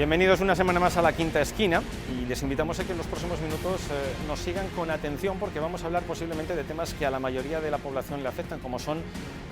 Bienvenidos una semana más a La Quinta Esquina y les invitamos a que en los próximos minutos nos sigan con atención porque vamos a hablar posiblemente de temas que a la mayoría de la población le afectan, como son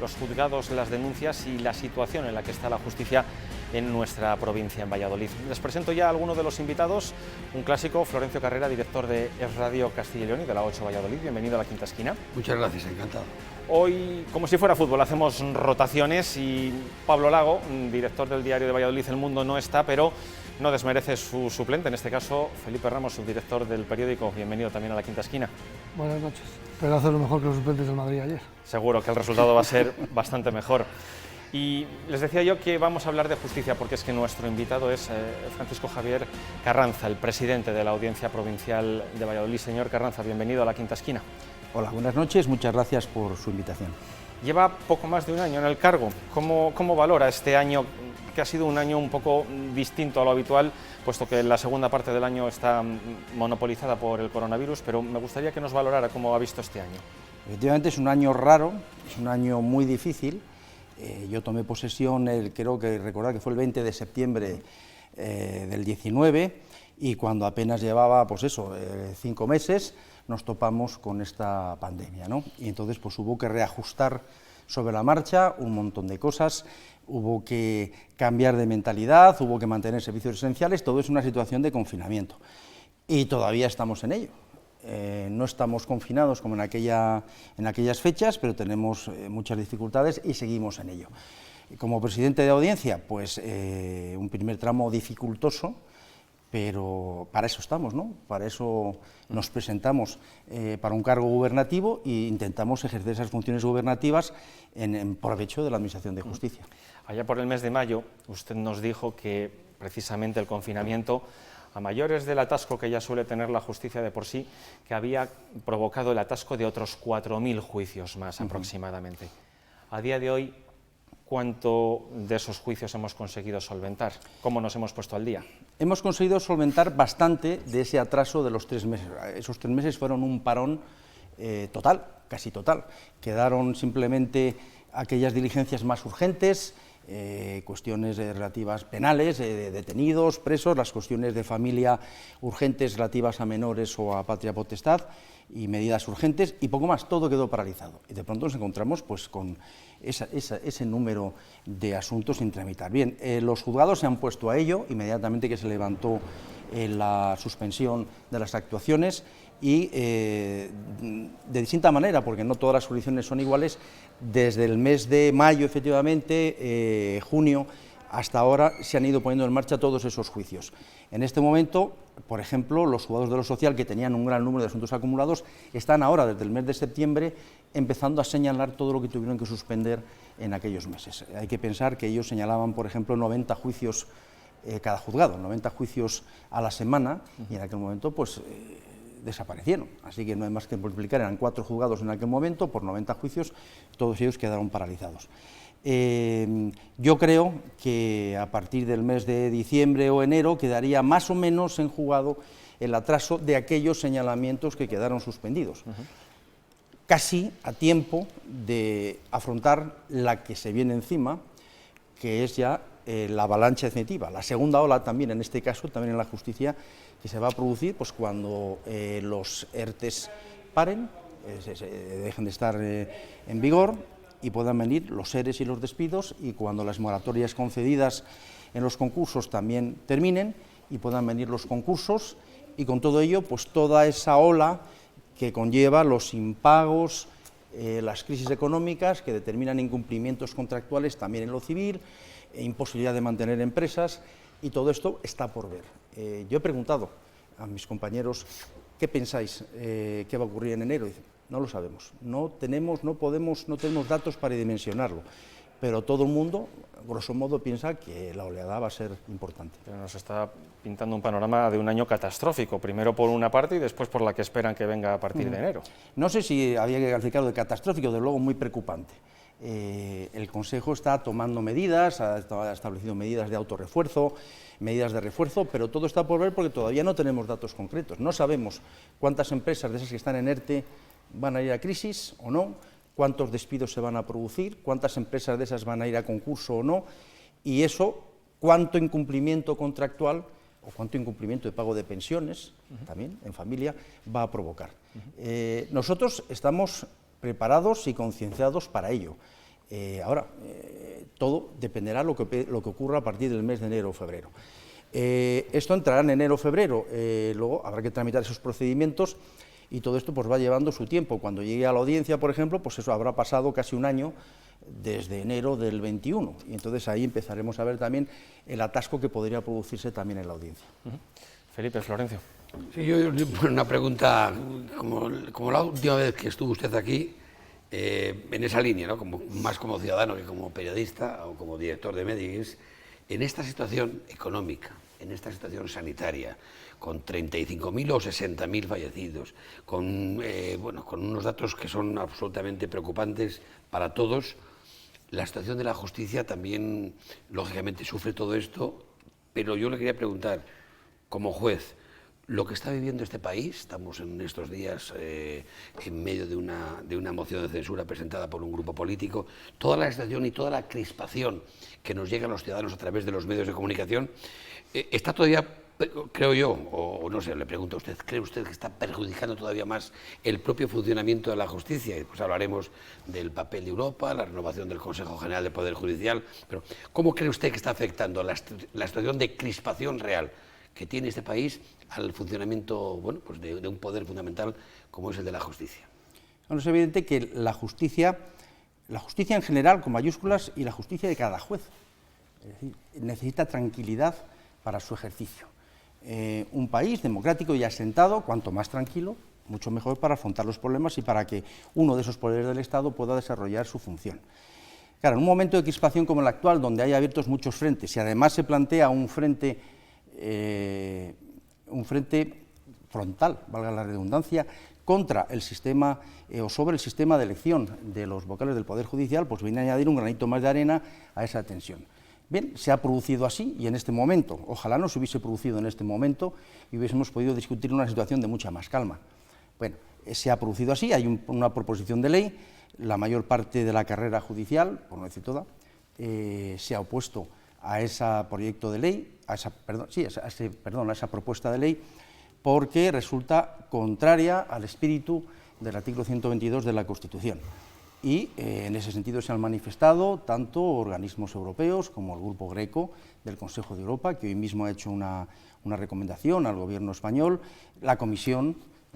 los juzgados, las denuncias y la situación en la que está la justicia en nuestra provincia, en Valladolid. Les presento ya a algunos de los invitados, un clásico, Florencio Carrera, director de Es Radio Castilla y León y de la 8 Valladolid. Bienvenido a La Quinta Esquina. Muchas gracias, encantado. Hoy, como si fuera fútbol, hacemos rotaciones y Pablo Lago, director del diario de Valladolid El Mundo, no está, pero no desmerece su suplente, en este caso Felipe Ramos, subdirector del periódico. Bienvenido también a La Quinta Esquina. Buenas noches. Espero hacerlo mejor que los suplentes del Madrid ayer. Seguro que el resultado va a ser bastante mejor. Y les decía yo que vamos a hablar de justicia porque es que nuestro invitado es Francisco Javier Carranza, el presidente de la Audiencia Provincial de Valladolid. Señor Carranza, bienvenido a La Quinta Esquina. Hola, buenas noches, muchas gracias por su invitación. Lleva poco más de un año en el cargo. ¿Cómo valora este año, que ha sido un año un poco distinto a lo habitual, puesto que la segunda parte del año está monopolizada por el coronavirus, pero me gustaría que nos valorara cómo ha visto este año? Efectivamente es un año raro, es un año muy difícil. Yo tomé posesión, creo que recordar que fue el 20 de septiembre del 19, y cuando apenas llevaba, 5 meses, nos topamos con esta pandemia, ¿no? Y entonces pues hubo que reajustar sobre la marcha un montón de cosas, hubo que cambiar de mentalidad, hubo que mantener servicios esenciales, todo es una situación de confinamiento. Y todavía estamos en ello. No estamos confinados como en aquellas fechas, pero tenemos muchas dificultades y seguimos en ello. Como presidente de audiencia, pues un primer tramo dificultoso, pero para eso estamos, ¿no? Para eso nos presentamos para un cargo gubernativo e intentamos ejercer esas funciones gubernativas en provecho de la Administración de Justicia. Allá por el mes de mayo, usted nos dijo que precisamente el confinamiento, a mayores del atasco que ya suele tener la justicia de por sí, que había provocado el atasco de otros 4.000 juicios más aproximadamente. A día de hoy, ¿cuánto de esos juicios hemos conseguido solventar? ¿Cómo nos hemos puesto al día? Hemos conseguido solventar bastante de ese atraso de los 3 meses. Esos 3 meses fueron un parón total, casi total. Quedaron simplemente aquellas diligencias más urgentes, cuestiones relativas penales, detenidos, presos, las cuestiones de familia urgentes relativas a menores o a patria potestad y medidas urgentes y poco más, todo quedó paralizado. Y de pronto nos encontramos pues con ese número de asuntos sin tramitar. Bien, los juzgados se han puesto a ello inmediatamente que se levantó la suspensión de las actuaciones y de distinta manera, porque no todas las jurisdicciones son iguales. Desde el mes de mayo, efectivamente, junio, hasta ahora se han ido poniendo en marcha todos esos juicios. En este momento, por ejemplo, los juzgados de lo social, que tenían un gran número de asuntos acumulados, están ahora, desde el mes de septiembre, empezando a señalar todo lo que tuvieron que suspender en aquellos meses. Hay que pensar que ellos señalaban, por ejemplo, 90 juicios cada juzgado, 90 juicios a la semana, y en aquel momento, pues, desaparecieron, así que no hay más que multiplicar, eran 4 juzgados en aquel momento por 90 juicios, todos ellos quedaron paralizados. Yo creo que a partir del mes de diciembre o enero quedaría más o menos enjugado el atraso de aquellos señalamientos que quedaron suspendidos, casi a tiempo de afrontar la que se viene encima, que es ya la avalancha definitiva, la segunda ola también, en este caso, también en la justicia, que se va a producir pues, cuando los ERTEs paren, dejen de estar en vigor y puedan venir los ERES y los despidos, y cuando las moratorias concedidas en los concursos también terminen y puedan venir los concursos, y con todo ello, pues toda esa ola que conlleva los impagos, las crisis económicas que determinan incumplimientos contractuales también en lo civil, imposibilidad de mantener empresas, y todo esto está por ver. Yo he preguntado a mis compañeros, ¿qué pensáis que va a ocurrir en enero? Y dicen, no lo sabemos, no tenemos datos para dimensionarlo, pero todo el mundo, grosso modo, piensa que la oleada va a ser importante. Pero nos está pintando un panorama de un año catastrófico, primero por una parte y después por la que esperan que venga a partir de enero. No sé si había que calificarlo de catastrófico, de luego muy preocupante. El Consejo está tomando medidas, ha establecido medidas de autorrefuerzo, medidas de refuerzo, pero todo está por ver porque todavía no tenemos datos concretos. No sabemos cuántas empresas de esas que están en ERTE van a ir a crisis o no, cuántos despidos se van a producir, cuántas empresas de esas van a ir a concurso o no, y eso cuánto incumplimiento contractual o cuánto incumplimiento de pago de pensiones, también en familia, va a provocar. Nosotros estamos preparados y concienciados para ello. Ahora, todo dependerá de lo que ocurra a partir del mes de enero o febrero. Esto entrará en enero o febrero, luego habrá que tramitar esos procedimientos y todo esto pues va llevando su tiempo. Cuando llegue a la audiencia, por ejemplo, pues eso habrá pasado casi un año desde enero del 21, y entonces ahí empezaremos a ver también el atasco que podría producirse también en la audiencia. Felipe, Florencio. Sí, yo una pregunta, como la última vez que estuvo usted aquí, en esa línea, ¿no? Más como ciudadano que como periodista o como director de medios, en esta situación económica, en esta situación sanitaria, con 35.000 o 60.000 fallecidos, con unos datos que son absolutamente preocupantes para todos, la situación de la justicia también, lógicamente, sufre todo esto, pero yo le quería preguntar, como juez, lo que está viviendo este país, estamos en estos días en medio de una moción de censura presentada por un grupo político, toda la situación y toda la crispación que nos llega a los ciudadanos a través de los medios de comunicación, está todavía, creo yo, o no sé, le pregunto a usted, ¿cree usted que está perjudicando todavía más el propio funcionamiento de la justicia? Y pues hablaremos del papel de Europa, la renovación del Consejo General del Poder Judicial, pero ¿cómo cree usted que está afectando la situación de crispación real que tiene este país al funcionamiento pues de un poder fundamental como es el de la justicia? Bueno, es evidente que la justicia en general, con mayúsculas, y la justicia de cada juez, es decir, necesita tranquilidad para su ejercicio. Un país democrático y asentado, cuanto más tranquilo, mucho mejor para afrontar los problemas y para que uno de esos poderes del Estado pueda desarrollar su función. Claro, en un momento de crispación como el actual, donde hay abiertos muchos frentes y además se plantea un frente frontal, valga la redundancia, contra el sistema o sobre el sistema de elección de los vocales del Poder Judicial, pues viene a añadir un granito más de arena a esa tensión. Bien, se ha producido así y en este momento, ojalá no se hubiese producido en este momento y hubiésemos podido discutir una situación de mucha más calma. Bueno, se ha producido así, hay una proposición de ley, la mayor parte de la carrera judicial, por no decir toda, se ha opuesto a ese proyecto de ley, a esa propuesta de ley, porque resulta contraria al espíritu del artículo 122 de la Constitución. Y en ese sentido se han manifestado tanto organismos europeos como el Grupo Greco del Consejo de Europa, que hoy mismo ha hecho una recomendación al Gobierno español, la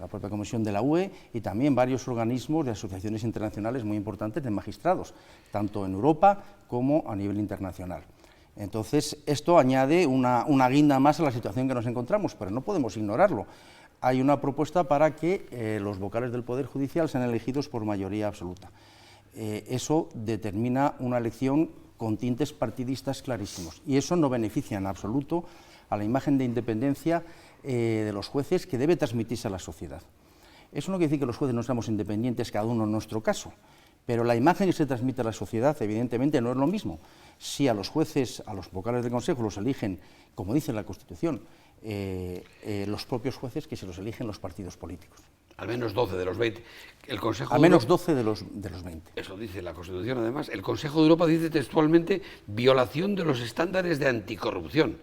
propia Comisión de la UE y también varios organismos de asociaciones internacionales muy importantes de magistrados, tanto en Europa como a nivel internacional. Entonces, esto añade una guinda más a la situación que nos encontramos, pero no podemos ignorarlo. Hay una propuesta para que los vocales del Poder Judicial sean elegidos por mayoría absoluta. Eso determina una elección con tintes partidistas clarísimos y eso no beneficia en absoluto a la imagen de independencia de los jueces que debe transmitirse a la sociedad. Eso no quiere decir que los jueces no seamos independientes cada uno en nuestro caso, pero la imagen que se transmite a la sociedad evidentemente no es lo mismo si a los jueces, a los vocales del Consejo los eligen, como dice la Constitución, los propios jueces que se los eligen los partidos políticos. Al menos 12 de los 20. El Consejo Al menos 12 de los 20. Eso dice la Constitución, además. El Consejo de Europa dice textualmente violación de los estándares de anticorrupción.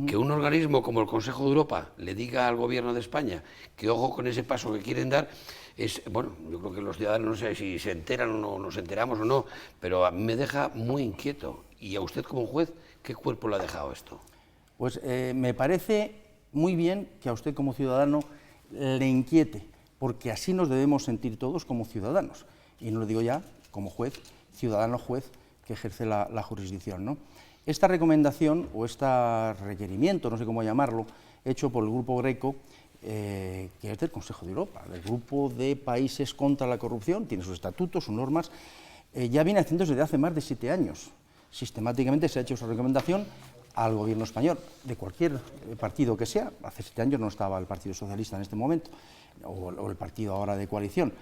Que un organismo como el Consejo de Europa le diga al Gobierno de España que ojo con ese paso que quieren dar, es, bueno, yo creo que los ciudadanos no sé si se enteran o no, nos enteramos o no, pero a mí me deja muy inquieto. Y a usted como juez, ¿qué cuerpo le ha dejado esto? Pues me parece muy bien que a usted como ciudadano le inquiete, porque así nos debemos sentir todos como ciudadanos. Y no lo digo ya como juez, ciudadano juez que ejerce la jurisdicción, ¿no? Esta recomendación o este requerimiento, no sé cómo llamarlo, hecho por el Grupo Greco, que es del Consejo de Europa, del Grupo de Países contra la Corrupción, tiene sus estatutos, sus normas, ya viene haciéndose desde hace más de 7 años. Sistemáticamente se ha hecho esa recomendación al Gobierno español, de cualquier partido que sea. Hace 7 años no estaba el Partido Socialista en este momento, o el partido ahora de coalición,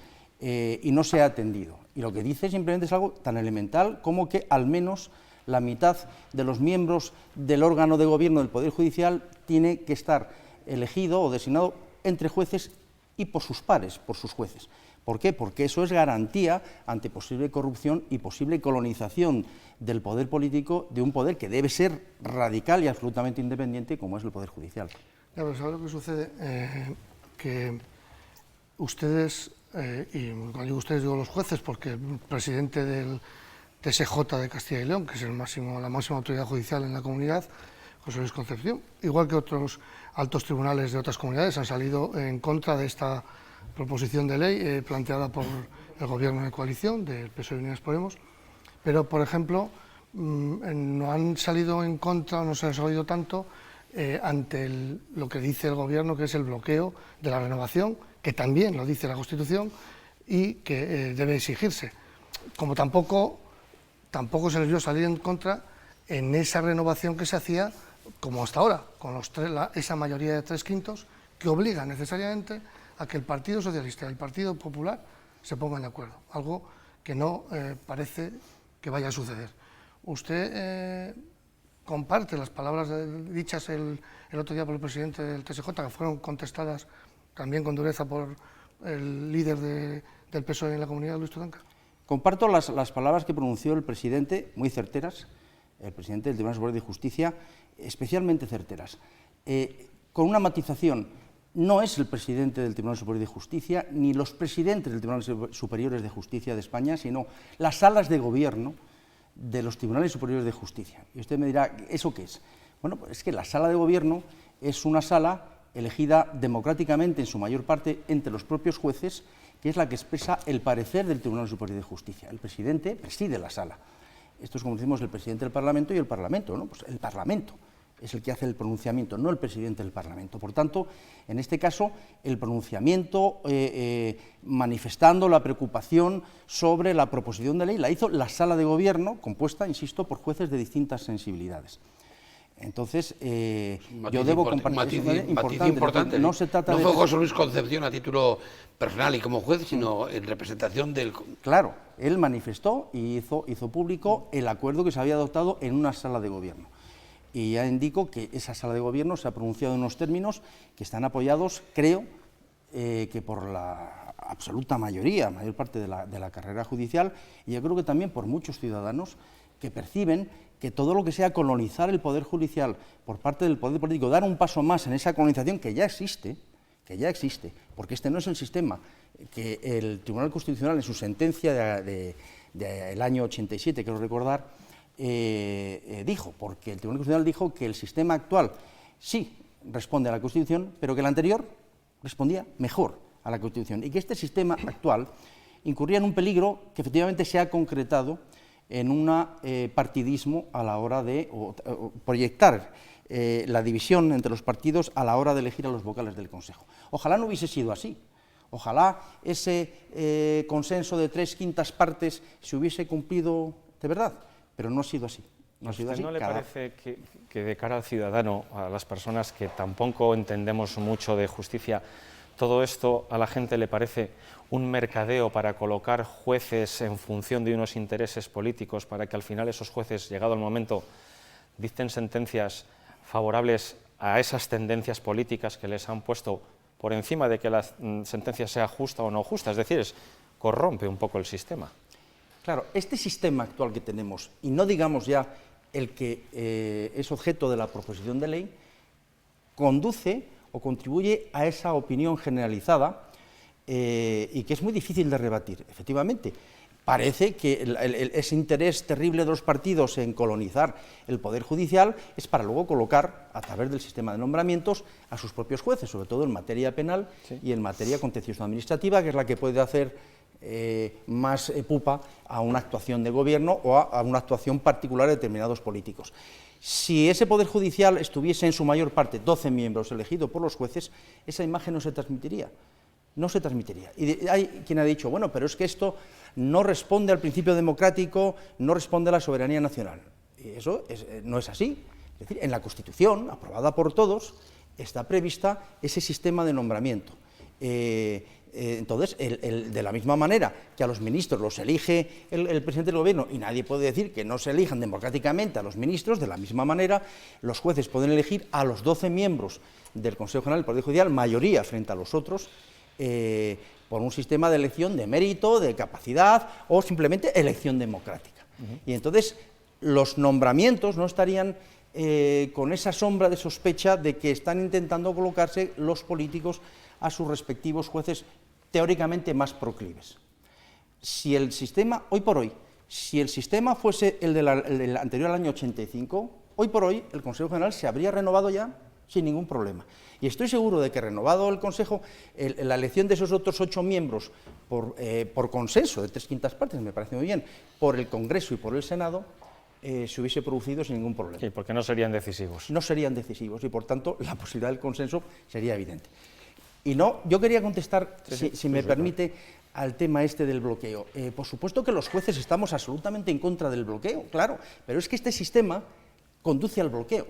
y no se ha atendido. Y lo que dice simplemente es algo tan elemental como que al menos la mitad de los miembros del órgano de gobierno del Poder Judicial tiene que estar elegido o designado entre jueces y por sus pares, por sus jueces. ¿Por qué? Porque eso es garantía ante posible corrupción y posible colonización del poder político, de un poder que debe ser radical y absolutamente independiente, como es el Poder Judicial. Ya, pero ¿sabes lo que sucede? Que ustedes, y cuando digo ustedes digo los jueces, porque el presidente del TSJ de Castilla y León, que es la máxima autoridad judicial en la comunidad, José Luis Concepción, igual que otros altos tribunales de otras comunidades, han salido en contra de esta proposición de ley planteada por el gobierno de coalición del PSOE y Unidas Podemos, pero, por ejemplo, no han salido en contra, no se han salido tanto ante lo que dice el gobierno, que es el bloqueo de la renovación, que también lo dice la Constitución y que debe exigirse. Como tampoco se les vio salir en contra en esa renovación que se hacía, como hasta ahora, con esa mayoría de 3/5, que obliga necesariamente a que el Partido Socialista y el Partido Popular se pongan de acuerdo, algo que no parece que vaya a suceder. ¿Usted comparte las palabras dichas el otro día por el presidente del TSJ, que fueron contestadas también con dureza por el líder del PSOE en la comunidad, Luis Tudanca? Comparto las palabras que pronunció el presidente, muy certeras, el presidente del Tribunal Superior de Justicia, especialmente certeras. Con una matización: no es el presidente del Tribunal Superior de Justicia ni los presidentes del Tribunal Superiores de Justicia de España, sino las salas de gobierno de los Tribunales Superiores de Justicia. Y usted me dirá, ¿eso qué es? Bueno, pues es que la sala de gobierno es una sala elegida democráticamente, en su mayor parte, entre los propios jueces, que es la que expresa el parecer del Tribunal Superior de Justicia. El presidente preside la sala. Esto es, como decimos, el presidente del Parlamento y el Parlamento, ¿no? Pues el Parlamento es el que hace el pronunciamiento, no el presidente del Parlamento. Por tanto, en este caso, el pronunciamiento manifestando la preocupación sobre la proposición de ley la hizo la sala de gobierno, compuesta, insisto, por jueces de distintas sensibilidades. Entonces, yo debo compartir un matiz importante. No se trata no de... fue José Luis Concepción a título personal y como juez, sino en representación del... Claro, él manifestó y hizo público el acuerdo que se había adoptado en una sala de gobierno. Y ya indico que esa sala de gobierno se ha pronunciado en unos términos que están apoyados, creo, que por la absoluta mayoría, mayor parte de la carrera judicial, y yo creo que también por muchos ciudadanos que perciben que todo lo que sea colonizar el Poder Judicial por parte del Poder Político, dar un paso más en esa colonización que ya existe, porque este no es el sistema que el Tribunal Constitucional en su sentencia del año 87, quiero recordar, dijo, porque el Tribunal Constitucional dijo que el sistema actual sí responde a la Constitución, pero que el anterior respondía mejor a la Constitución, y que este sistema actual incurría en un peligro que efectivamente se ha concretado en un partidismo a la hora de proyectar la división entre los partidos a la hora de elegir a los vocales del Consejo. Ojalá no hubiese sido así. Ojalá ese consenso de 3/5 partes se hubiese cumplido de verdad, pero no ha sido así. ¿No le parece que de cara al ciudadano, a las personas que tampoco entendemos mucho de justicia, todo esto a la gente le parece un mercadeo para colocar jueces en función de unos intereses políticos, para que al final esos jueces, llegado el momento, dicten sentencias favorables a esas tendencias políticas que les han puesto por encima de que la sentencia sea justa o no justa? Es decir, corrompe un poco el sistema. Claro, este sistema actual que tenemos, y no digamos ya el que es objeto de la proposición de ley, conduce o contribuye a esa opinión generalizada y que es muy difícil de rebatir. Efectivamente, parece que ese interés terrible de los partidos en colonizar el Poder Judicial es para luego colocar, a través del sistema de nombramientos, a sus propios jueces, sobre todo en materia penal y en materia contencioso-administrativa, que es la que puede hacer más pupa a una actuación de gobierno o a una actuación particular de determinados políticos. Si ese Poder Judicial estuviese en su mayor parte 12 miembros elegidos por los jueces, esa imagen no se transmitiría. No se transmitiría. Y hay quien ha dicho, bueno, pero es que esto no responde al principio democrático, no responde a la soberanía nacional. Y eso no es así. Es decir, en la Constitución, aprobada por todos, está prevista ese sistema de nombramiento. Entonces, de la misma manera que a los ministros los elige el presidente del gobierno, y nadie puede decir que no se elijan democráticamente a los ministros, de la misma manera los jueces pueden elegir a los 12 miembros del Consejo General del Poder Judicial, mayoría frente a los otros, por un sistema de elección de mérito, de capacidad o simplemente elección democrática. Y entonces los nombramientos no estarían con esa sombra de sospecha de que están intentando colocarse los políticos a sus respectivos jueces teóricamente más proclives. Si el sistema, hoy por hoy, si el sistema fuese el anterior al año 85, hoy por hoy el Consejo General se habría renovado ya sin ningún problema. Y estoy seguro de que renovado el Consejo, la elección de esos otros 8 miembros por consenso de 3/5 partes, me parece muy bien, por el Congreso y por el Senado, se hubiese producido sin ningún problema. Sí, porque no serían decisivos. No serían decisivos y, por tanto, la posibilidad del consenso sería evidente. Y no, yo quería contestar, si me permite, al tema este del bloqueo. Por supuesto que los jueces estamos absolutamente en contra del bloqueo, claro, pero es que este sistema conduce al bloqueo,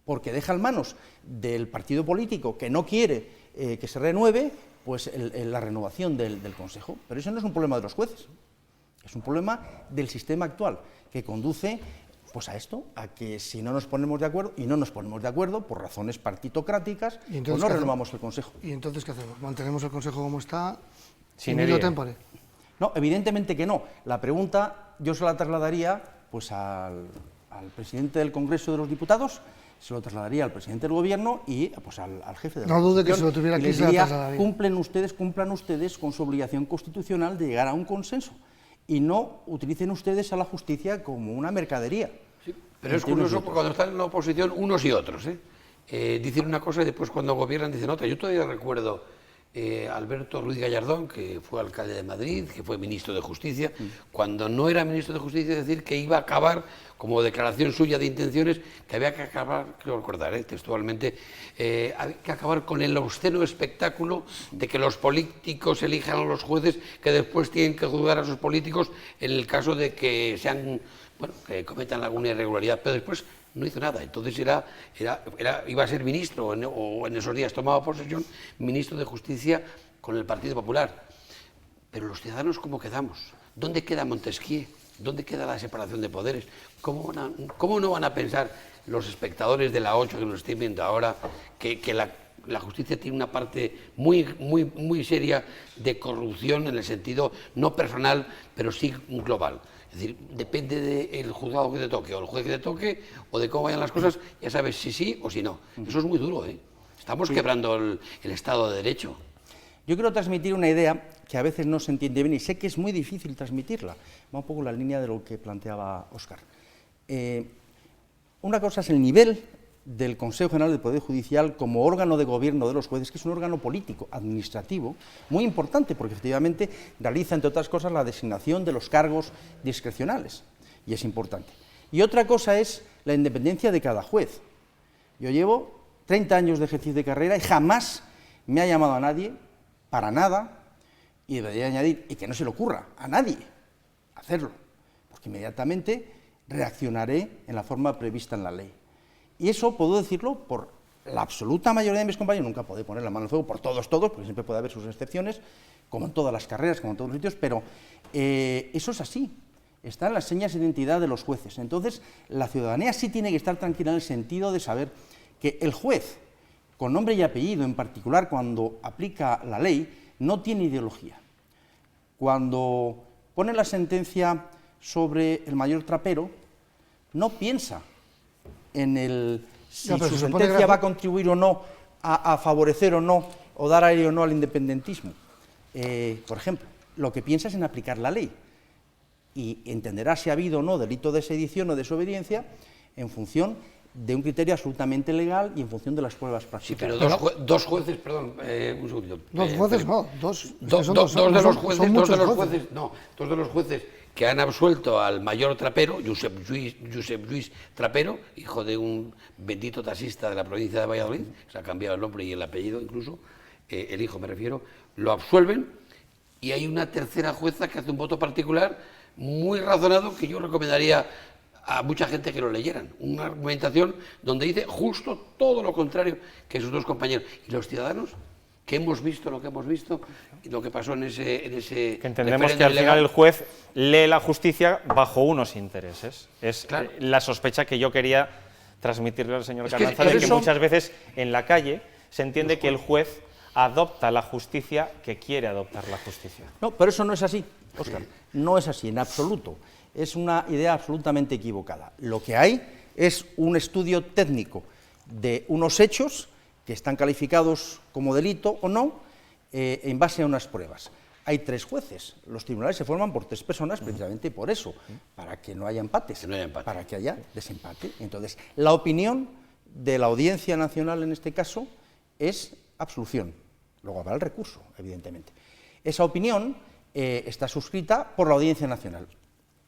porque deja en manos del partido político que no quiere que se renueve, pues la renovación del Consejo. Pero eso no es un problema de los jueces, es un problema del sistema actual, que conduce pues a esto, a que si no nos ponemos de acuerdo, y no nos ponemos de acuerdo por razones partitocráticas, pues no renovamos el Consejo. ¿Y entonces qué hacemos? ¿Mantenemos el Consejo como está? Sin hilo tempore. No, evidentemente que no. La pregunta yo se la trasladaría pues al presidente del Congreso de los Diputados, se lo trasladaría al presidente del Gobierno y pues al jefe de la oposición. No dude que si lo tuviera aquí se lo trasladaría. Cumplan ustedes con su obligación constitucional de llegar a un consenso y no utilicen ustedes a la justicia como una mercadería. Sí, pero es curioso porque cuando están en la oposición unos y otros, dicen una cosa y después cuando gobiernan dicen otra. Yo todavía recuerdo Alberto Ruiz Gallardón, que fue alcalde de Madrid, que fue ministro de Justicia, cuando no era ministro de Justicia, decir que iba a acabar, como declaración suya de intenciones, que había que acabar, creo recordar textualmente, había que acabar con el obsceno espectáculo de que los políticos elijan a los jueces que después tienen que juzgar a sus políticos en el caso de que sean, bueno, que cometan alguna irregularidad, pero después no hizo nada. Entonces iba a ser ministro, o en esos días tomaba posesión, ministro de Justicia con el Partido Popular. Pero los ciudadanos, ¿cómo quedamos? ¿Dónde queda Montesquieu? ¿Dónde queda la separación de poderes? ¿Cómo no van a pensar los espectadores de la 8 que nos estén viendo ahora que la justicia tiene una parte muy seria de corrupción en el sentido no personal, pero sí global? Es decir, depende del juzgado que te toque o el juez que te toque o de cómo vayan las cosas, ya sabes si sí o si no. Eso es muy duro, Estamos quebrando el Estado de Derecho. Yo quiero transmitir una idea que a veces no se entiende bien y sé que es muy difícil transmitirla. Va un poco en la línea de lo que planteaba Óscar. Una cosa es el nivel del Consejo General del Poder Judicial como órgano de gobierno de los jueces, que es un órgano político, administrativo, muy importante, porque efectivamente realiza, entre otras cosas, la designación de los cargos discrecionales, y es importante. Y otra cosa es la independencia de cada juez. Yo llevo 30 años de ejercicio de carrera y jamás me ha llamado a nadie, para nada, y debería añadir, y que no se le ocurra a nadie hacerlo, porque inmediatamente reaccionaré en la forma prevista en la ley. Y eso puedo decirlo por la absoluta mayoría de mis compañeros, nunca podré poner la mano en el fuego por todos, porque siempre puede haber sus excepciones, como en todas las carreras, como en todos los sitios, pero eso es así, está en las señas de identidad de los jueces. Entonces, la ciudadanía sí tiene que estar tranquila en el sentido de saber que el juez, con nombre y apellido, en particular cuando aplica la ley, no tiene ideología. Cuando pone la sentencia sobre el mayor trapero, no piensa en si su sentencia va a contribuir o no a favorecer o no, o dar aire o no al independentismo. Por ejemplo, lo que piensa es en aplicar la ley y entenderá si ha habido o no delito de sedición o desobediencia en función de un criterio absolutamente legal y en función de las pruebas prácticas. Sí, pero dos jueces, perdón, un segundito. Dos jueces no, dos de los jueces que han absuelto al mayor trapero, Josep Lluís Trapero, hijo de un bendito taxista de la provincia de Valladolid, se ha cambiado el nombre y el apellido incluso, el hijo me refiero, lo absuelven y hay una tercera jueza que hace un voto particular muy razonado que yo recomendaría a mucha gente que lo leyeran, una argumentación donde dice justo todo lo contrario que sus dos compañeros. Y los ciudadanos, que hemos visto lo que hemos visto, y lo que pasó en ese que entendemos que al final el juez lee la justicia bajo unos intereses. Es claro. La sospecha que yo quería transmitirle al señor Carranza, de que muchas veces en la calle se entiende que el juez adopta la justicia que quiere adoptar la justicia. No, pero eso no es así, Óscar, no es así en absoluto, es una idea absolutamente equivocada. Lo que hay es un estudio técnico de unos hechos que están calificados como delito o no, en base a unas pruebas. Hay 3 jueces, los tribunales se forman por 3 personas precisamente por eso, para que no haya empates, para que haya desempate. Entonces, la opinión de la Audiencia Nacional en este caso es absolución, luego habrá el recurso, evidentemente. Esa opinión está suscrita por la Audiencia Nacional,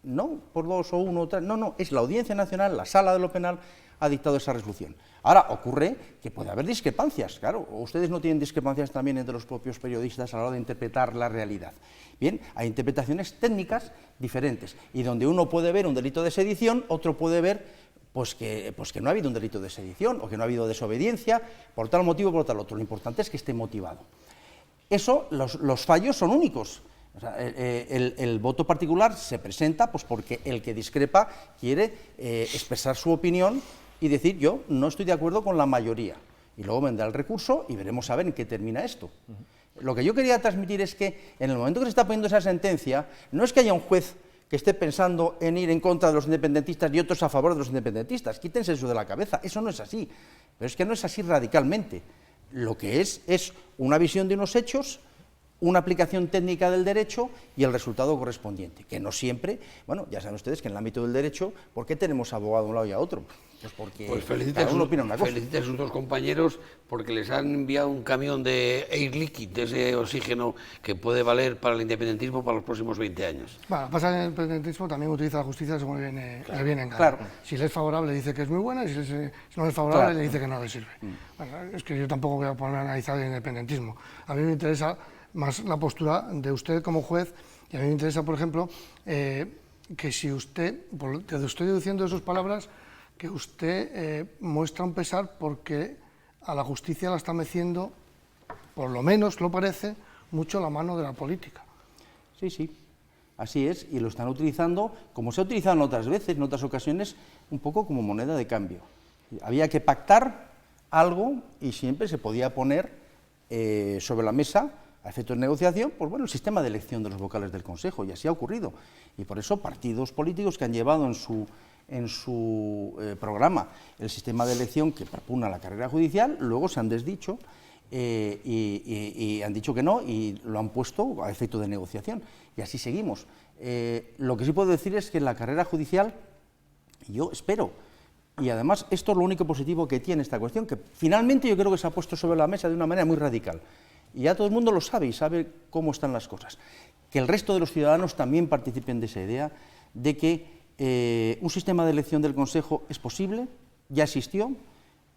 no por 2 o 1 o 3, no, es la Audiencia Nacional, la Sala de lo Penal ha dictado esa resolución. Ahora, ocurre que puede haber discrepancias, claro, ustedes no tienen discrepancias también entre los propios periodistas a la hora de interpretar la realidad. Bien, hay interpretaciones técnicas diferentes, y donde uno puede ver un delito de sedición, otro puede ver pues que no ha habido un delito de sedición, o que no ha habido desobediencia, por tal motivo o por tal otro. Lo importante es que esté motivado. Eso, los fallos son únicos. O sea, el voto particular se presenta pues porque el que discrepa quiere expresar su opinión y decir yo no estoy de acuerdo con la mayoría. Y luego vendrá el recurso y veremos a ver en qué termina esto. Lo que yo quería transmitir es que en el momento que se está poniendo esa sentencia, no es que haya un juez que esté pensando en ir en contra de los independentistas y otros a favor de los independentistas. Quítense eso de la cabeza, eso no es así. Pero es que no es así radicalmente. Lo que es una visión de unos hechos, una aplicación técnica del derecho y el resultado correspondiente, que no siempre, bueno, ya saben ustedes que en el ámbito del derecho, ¿por qué tenemos abogado a un lado y a otro? Pues porque cada uno opina una cosa. Felicita a sus 2 compañeros porque les han enviado un camión de air liquid, de ese oxígeno que puede valer para el independentismo para los próximos 20 años. Bueno, pasa que el independentismo también utiliza la justicia según le viene en gana. Claro. Si le es favorable dice que es muy buena y si no le es favorable le dice que no le sirve. Bueno, es que yo tampoco voy a ponerme a analizar el independentismo. A mí me interesa más la postura de usted como juez, y a mí me interesa, por ejemplo, que si usted, te estoy deduciendo de sus palabras, que usted muestra un pesar porque a la justicia la está meciendo, por lo menos lo parece, mucho la mano de la política. Sí, así es, y lo están utilizando, como se ha utilizado en otras veces, en otras ocasiones, un poco como moneda de cambio. Había que pactar algo y siempre se podía poner sobre la mesa, a efectos de negociación, pues bueno, el sistema de elección de los vocales del Consejo, y así ha ocurrido. Y por eso partidos políticos que han llevado en su programa el sistema de elección que propugna la carrera judicial, luego se han desdicho y han dicho que no, y lo han puesto a efecto de negociación. Y así seguimos. Lo que sí puedo decir es que en la carrera judicial, yo espero, y además esto es lo único positivo que tiene esta cuestión, que finalmente yo creo que se ha puesto sobre la mesa de una manera muy radical. Y ya todo el mundo lo sabe y sabe cómo están las cosas. Que el resto de los ciudadanos también participen de esa idea de que un sistema de elección del Consejo es posible, ya existió,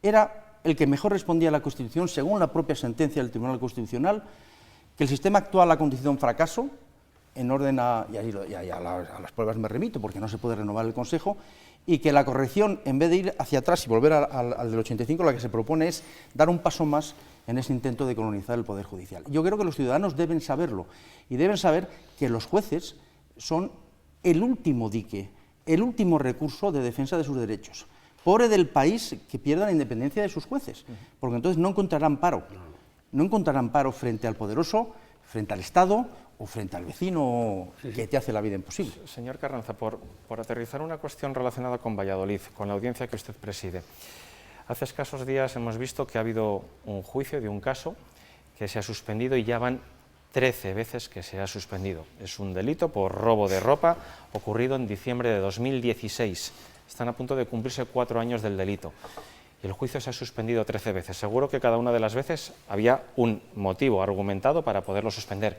era el que mejor respondía a la Constitución según la propia sentencia del Tribunal Constitucional, que el sistema actual ha conducido a un fracaso, en orden a las pruebas me remito, porque no se puede renovar el Consejo, y que la corrección, en vez de ir hacia atrás y volver al del 85, la que se propone es dar un paso más en ese intento de colonizar el Poder Judicial. Yo creo que los ciudadanos deben saberlo, y deben saber que los jueces son el último dique, el último recurso de defensa de sus derechos. Pobre del país que pierda la independencia de sus jueces, porque entonces no encontrarán paro frente al poderoso, frente al Estado o frente al vecino que te hace la vida imposible. Señor Carranza, por aterrizar una cuestión relacionada con Valladolid, con la audiencia que usted preside. Hace escasos días hemos visto que ha habido un juicio de un caso que se ha suspendido y ya van 13 veces que se ha suspendido. Es un delito por robo de ropa ocurrido en diciembre de 2016. Están a punto de cumplirse 4 años del delito. Y el juicio se ha suspendido 13 veces. Seguro que cada una de las veces había un motivo argumentado para poderlo suspender.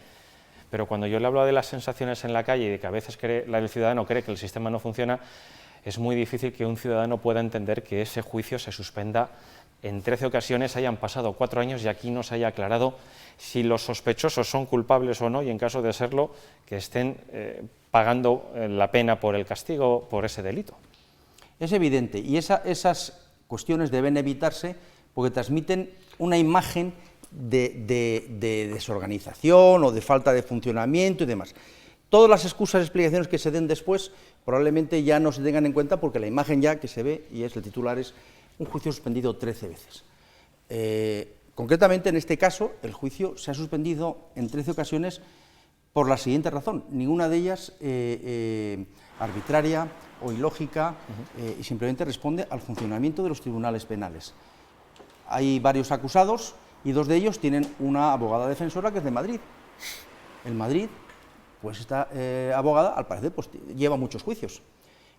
Pero cuando yo le hablo de las sensaciones en la calle y de que a veces el ciudadano cree que el sistema no funciona, es muy difícil que un ciudadano pueda entender que ese juicio se suspenda en 13 ocasiones, hayan pasado 4 años y aquí no se haya aclarado si los sospechosos son culpables o no, y en caso de serlo, que estén pagando la pena por el castigo por ese delito. Es evidente, y esas cuestiones deben evitarse porque transmiten una imagen de desorganización o de falta de funcionamiento y demás. Todas las excusas y explicaciones que se den después probablemente ya no se tengan en cuenta porque la imagen ya que se ve, y el titular es un juicio suspendido 13 veces. Concretamente, en este caso, el juicio se ha suspendido en 13 ocasiones por la siguiente razón, ninguna de ellas arbitraria o ilógica, y simplemente responde al funcionamiento de los tribunales penales. Hay varios acusados y 2 de ellos tienen una abogada defensora que es de Madrid. En Madrid, pues esta abogada, al parecer, pues, lleva muchos juicios.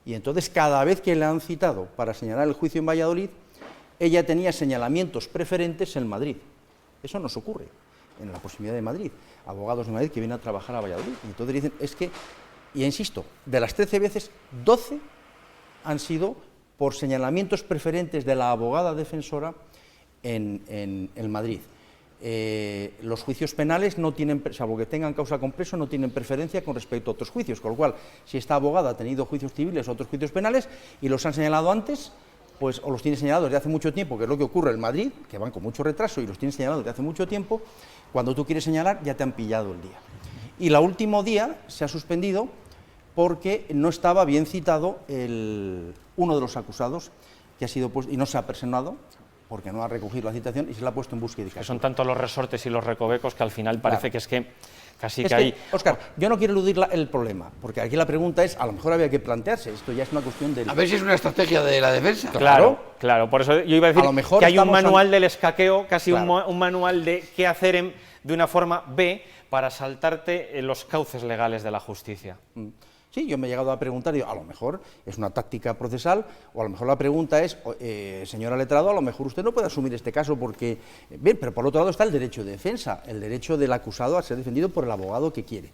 Y entonces, cada vez que le han citado para señalar el juicio en Valladolid, ella tenía señalamientos preferentes en Madrid. Eso nos ocurre en la proximidad de Madrid. Abogados de Madrid que vienen a trabajar a Valladolid. Y entonces dicen, es que, y insisto, de las 13 veces, 12 han sido por señalamientos preferentes de la abogada defensora en Madrid. Los juicios penales no tienen, salvo que tengan causa con preso, no tienen preferencia con respecto a otros juicios, con lo cual, si esta abogada ha tenido juicios civiles o otros juicios penales y los han señalado antes, pues o los tiene señalados desde hace mucho tiempo, que es lo que ocurre en Madrid, que van con mucho retraso y los tiene señalados desde hace mucho tiempo, cuando tú quieres señalar ya te han pillado el día. Y el último día se ha suspendido porque no estaba bien citado uno de los acusados, que ha sido puesto, y no se ha personado, porque no ha recogido la citación y se la ha puesto en búsqueda. Que son tanto los resortes y los recovecos que al final parece claro. Que es que casi es que hay... Óscar, yo no quiero eludir el problema, porque aquí la pregunta es, a lo mejor había que plantearse, esto ya es una cuestión de... A ver si es una estrategia de la defensa. Claro, claro, por eso yo iba a decir que hay un manual del escaqueo, casi claro. un manual de qué hacer de una forma B para saltarte los cauces legales de la justicia. Sí, yo me he llegado a preguntar, digo, a lo mejor es una táctica procesal, o a lo mejor la pregunta es, señora letrado, a lo mejor usted no puede asumir este caso porque... Bien, pero por otro lado está el derecho de defensa, el derecho del acusado a ser defendido por el abogado que quiere.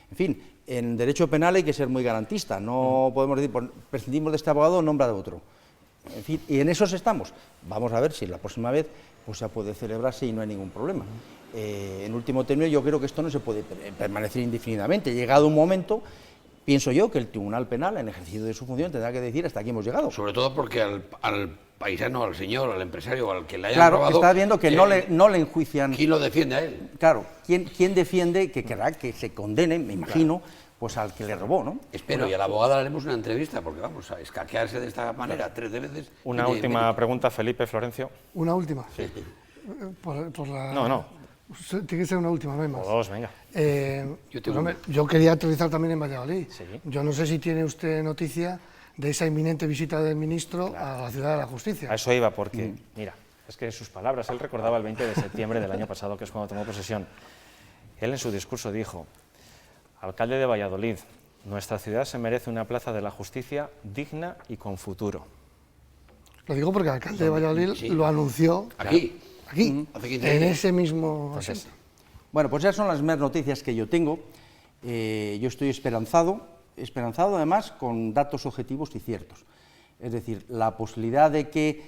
En fin, en derecho penal hay que ser muy garantista, no podemos decir, pues, prescindimos de este abogado, nombra de otro. En fin, y en esos estamos. Vamos a ver si la próxima vez pues ya puede celebrarse y no hay ningún problema. En último término, yo creo que esto no se puede permanecer indefinidamente. Llegado un momento... Pienso yo que el Tribunal Penal, en ejercicio de su función, tendrá que decir hasta aquí hemos llegado. Sobre todo porque al paisano, al señor, al empresario, al que le hayan claro, robado... Claro, está viendo que no le enjuician... ¿Quién lo defiende a él? Claro, ¿quién defiende que querrá que se condene, me imagino, pues al que le robó, ¿no? Espero, y a la abogada le haremos una entrevista, porque vamos a escaquearse de esta manera 13 veces... Una última pregunta, Felipe, Florencio. ¿Una última? Sí. Por la... No. Tiene que ser una última, no hay más. O 2, venga. Yo quería aterrizar también en Valladolid. Sí. Yo no sé si tiene usted noticia de esa inminente visita del ministro a la Ciudad de la Justicia. A eso iba, porque, mira, es que sus palabras, él recordaba el 20 de septiembre del año pasado, que es cuando tomó posesión. Él en su discurso dijo, alcalde de Valladolid, nuestra ciudad se merece una plaza de la justicia digna y con futuro. Lo digo porque el alcalde de Valladolid lo anunció... Aquí, en ese mismo asiento. Bueno, pues esas son las primeras noticias que yo tengo. Yo estoy esperanzado además con datos objetivos y ciertos. Es decir, la posibilidad de que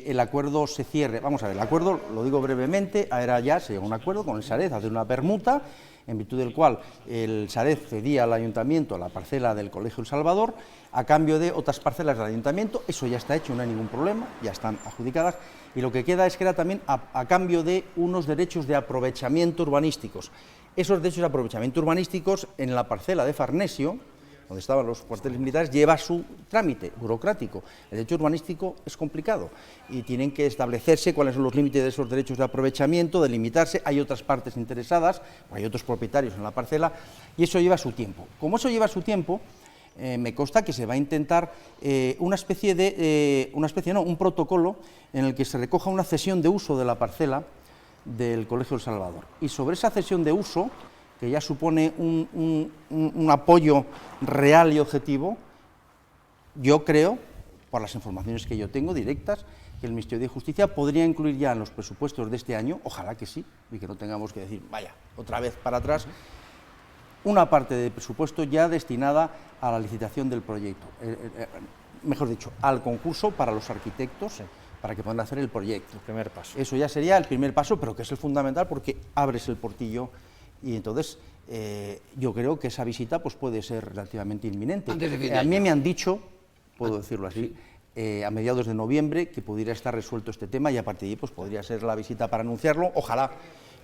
el acuerdo se cierre. Vamos a ver, el acuerdo, lo digo brevemente, era ya, se llegó a un acuerdo con el Sarez, hacer una permuta, en virtud del cual el Sarez cedía al ayuntamiento la parcela del Colegio El Salvador, a cambio de otras parcelas del ayuntamiento. Eso ya está hecho, no hay ningún problema, ya están adjudicadas, y lo que queda es que era también a cambio de unos derechos de aprovechamiento urbanísticos. Esos derechos de aprovechamiento urbanísticos en la parcela de Farnesio, donde estaban los cuarteles militares, lleva su trámite burocrático. El derecho urbanístico es complicado y tienen que establecerse cuáles son los límites de esos derechos de aprovechamiento, delimitarse, hay otras partes interesadas, hay otros propietarios en la parcela, y eso lleva su tiempo. Como eso lleva su tiempo, me consta que se va a intentar un protocolo en el que se recoja una cesión de uso de la parcela del Colegio El Salvador. Y sobre esa cesión de uso, que ya supone un apoyo real y objetivo, yo creo, por las informaciones que yo tengo directas, que el Ministerio de Justicia podría incluir ya en los presupuestos de este año, ojalá que sí, y que no tengamos que decir, vaya, otra vez para atrás, una parte del presupuesto ya destinada a la licitación del proyecto, mejor dicho, al concurso para los arquitectos, sí, para que puedan hacer el proyecto. El primer paso. Eso ya sería el primer paso, pero que es el fundamental porque abres el portillo y entonces yo creo que esa visita pues, puede ser relativamente inminente. A mí me han dicho, puedo decirlo así, a mediados de noviembre que pudiera estar resuelto este tema y a partir de ahí pues, podría ser la visita para anunciarlo, ojalá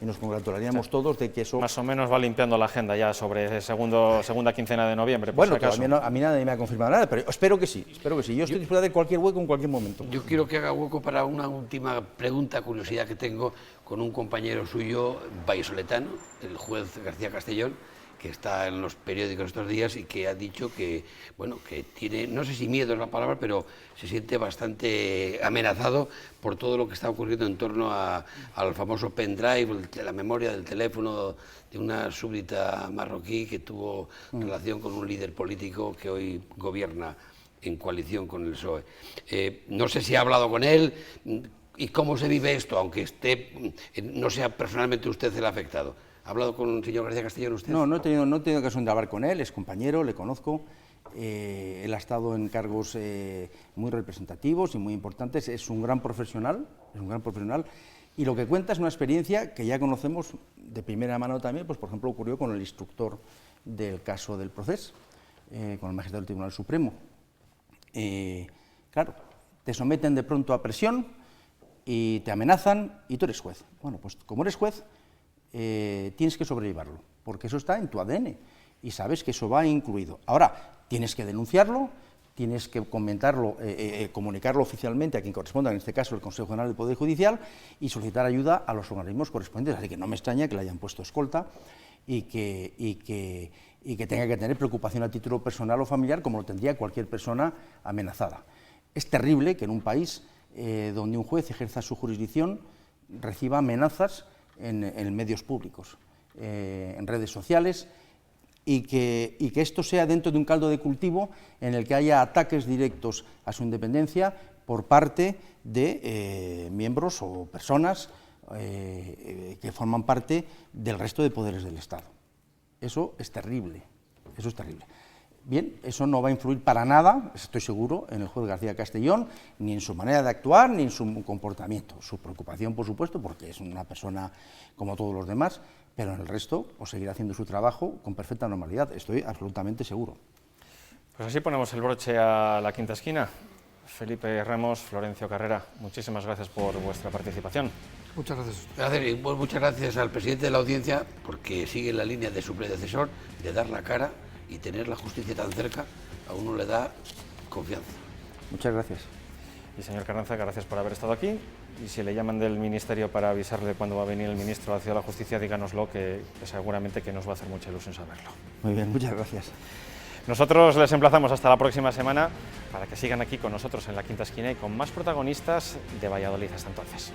y nos congratularíamos todos de que eso... Más o menos va limpiando la agenda ya sobre segunda quincena de noviembre. Bueno, a mí nadie me ha confirmado nada, pero espero que sí. Yo estoy dispuesto de cualquier hueco en cualquier momento. Yo quiero que haga hueco para una última pregunta, curiosidad que tengo con un compañero suyo vallisoletano, el juez García Castellón, que está en los periódicos estos días y que ha dicho que, bueno, que tiene, no sé si miedo es la palabra, pero se siente bastante amenazado por todo lo que está ocurriendo en torno al famoso pendrive, la memoria del teléfono de una súbdita marroquí que tuvo relación con un líder político que hoy gobierna en coalición con el PSOE. No sé si ha hablado con él y cómo se vive esto, aunque no sea personalmente usted el afectado. ¿Ha hablado con el señor García Castellón usted? No he tenido ocasión de hablar con él, es compañero, le conozco. Él ha estado en cargos muy representativos y muy importantes, es un gran profesional, y lo que cuenta es una experiencia que ya conocemos de primera mano también, pues por ejemplo ocurrió con el instructor del caso del Procés, con el magistrado del Tribunal Supremo. Claro, te someten de pronto a presión y te amenazan y tú eres juez. Bueno, pues como eres juez, tienes que sobrellevarlo, porque eso está en tu ADN y sabes que eso va incluido. Ahora, tienes que denunciarlo, tienes que comentarlo, comunicarlo oficialmente a quien corresponda, en este caso el Consejo General del Poder Judicial, y solicitar ayuda a los organismos correspondientes. Así que no me extraña que le hayan puesto escolta y que tenga que tener preocupación a título personal o familiar, como lo tendría cualquier persona amenazada. Es terrible que en un país donde un juez ejerza su jurisdicción reciba amenazas en medios públicos, en redes sociales, y que esto sea dentro de un caldo de cultivo en el que haya ataques directos a su independencia por parte de miembros o personas que forman parte del resto de poderes del Estado. Eso es terrible, eso es terrible. Bien, eso no va a influir para nada, estoy seguro, en el juez García Castellón, ni en su manera de actuar, ni en su comportamiento. Su preocupación, por supuesto, porque es una persona como todos los demás, pero en el resto, pues seguirá haciendo su trabajo con perfecta normalidad, estoy absolutamente seguro. Pues así ponemos el broche a la quinta esquina. Felipe Ramos, Florencio Carrera, muchísimas gracias por vuestra participación. Muchas gracias. Muchas gracias al presidente de la Audiencia, porque sigue la línea de su predecesor, de dar la cara, y tener la justicia tan cerca a uno le da confianza. Muchas gracias. Y señor Carranza, gracias por haber estado aquí. Y si le llaman del Ministerio para avisarle cuándo va a venir el ministro hacia la justicia, díganoslo, que seguramente que nos va a hacer mucha ilusión saberlo. Muy bien, muchas gracias. Nosotros les emplazamos hasta la próxima semana para que sigan aquí con nosotros en la quinta esquina y con más protagonistas de Valladolid. Hasta entonces.